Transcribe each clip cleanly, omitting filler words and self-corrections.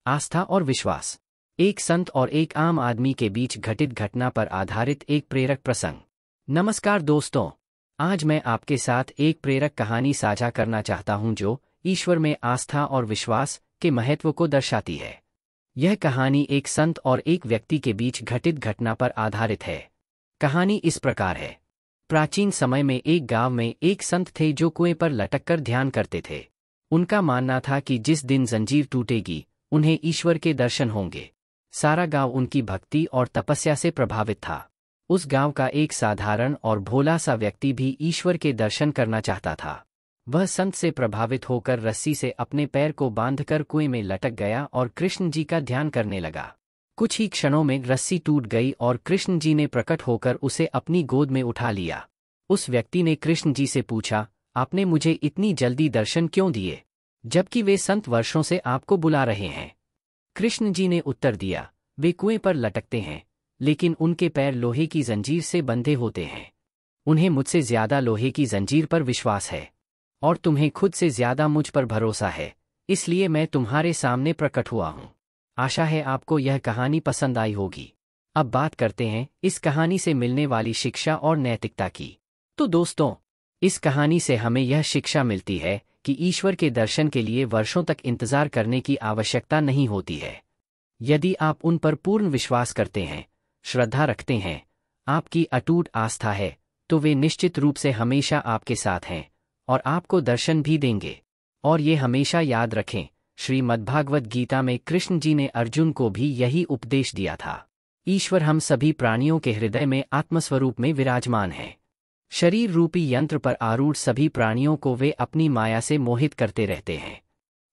आस्था और विश्वास। एक संत और एक आम आदमी के बीच घटित घटना पर आधारित एक प्रेरक प्रसंग। नमस्कार दोस्तों, आज मैं आपके साथ एक प्रेरक कहानी साझा करना चाहता हूं जो ईश्वर में आस्था और विश्वास के महत्व को दर्शाती है। यह कहानी एक संत और एक व्यक्ति के बीच घटित घटना पर आधारित है। कहानी इस प्रकार है। प्राचीन समय में एक गांव में एक संत थे जो कुएं पर लटककर ध्यान करते थे। उनका मानना था कि जिस दिन जंजीर टूटेगी उन्हें ईश्वर के दर्शन होंगे। सारा गांव उनकी भक्ति और तपस्या से प्रभावित था। उस गांव का एक साधारण और भोला सा व्यक्ति भी ईश्वर के दर्शन करना चाहता था। वह संत से प्रभावित होकर रस्सी से अपने पैर को बांधकर कुएं में लटक गया और कृष्ण जी का ध्यान करने लगा। कुछ ही क्षणों में रस्सी टूट गई और कृष्ण जी ने प्रकट होकर उसे अपनी गोद में उठा लिया। उस व्यक्ति ने कृष्ण जी से पूछा, आपने मुझे इतनी जल्दी दर्शन क्यों दिए, जबकि वे संत वर्षों से आपको बुला रहे हैं? कृष्ण जी ने उत्तर दिया, वे कुएं पर लटकते हैं, लेकिन उनके पैर लोहे की जंजीर से बंधे होते हैं। उन्हें मुझसे ज्यादा लोहे की जंजीर पर विश्वास है, और तुम्हें खुद से ज्यादा मुझ पर भरोसा है, इसलिए मैं तुम्हारे सामने प्रकट हुआ हूं। आशा है आपको यह कहानी पसंद आई होगी। अब बात करते हैं इस कहानी से मिलने वाली शिक्षा और नैतिकता की। तो दोस्तों, इस कहानी से हमें यह शिक्षा मिलती है कि ईश्वर के दर्शन के लिए वर्षों तक इंतजार करने की आवश्यकता नहीं होती है। यदि आप उन पर पूर्ण विश्वास करते हैं, श्रद्धा रखते हैं, आपकी अटूट आस्था है, तो वे निश्चित रूप से हमेशा आपके साथ हैं और आपको दर्शन भी देंगे। और ये हमेशा याद रखें, श्रीमद्भागवत गीता में कृष्ण जी ने अर्जुन को भी यही उपदेश दिया था। ईश्वर हम सभी प्राणियों के हृदय में आत्मस्वरूप में विराजमान है। शरीर रूपी यंत्र पर आरूढ़ सभी प्राणियों को वे अपनी माया से मोहित करते रहते हैं।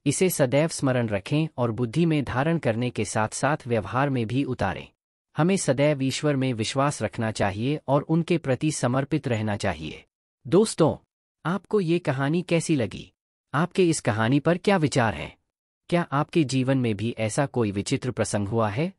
इसे सदैव स्मरण रखें और बुद्धि में धारण करने के साथ साथ व्यवहार में भी उतारें। हमें सदैव ईश्वर में विश्वास रखना चाहिए और उनके प्रति समर्पित रहना चाहिए। दोस्तों, आपको ये कहानी कैसी लगी? आपके इस कहानी पर क्या विचार हैं? क्या आपके जीवन में भी ऐसा कोई विचित्र प्रसंग हुआ है?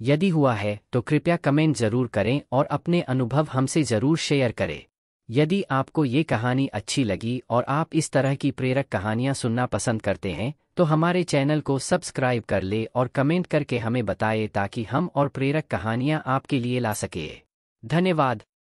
यदि हुआ है तो कृपया कमेंट जरूर करें और अपने अनुभव हमसे जरूर शेयर करें। यदि आपको ये कहानी अच्छी लगी और आप इस तरह की प्रेरक कहानियां सुनना पसंद करते हैं तो हमारे चैनल को सब्सक्राइब कर ले और कमेंट करके हमें बताएं ताकि हम और प्रेरक कहानियां आपके लिए ला सकें। धन्यवाद।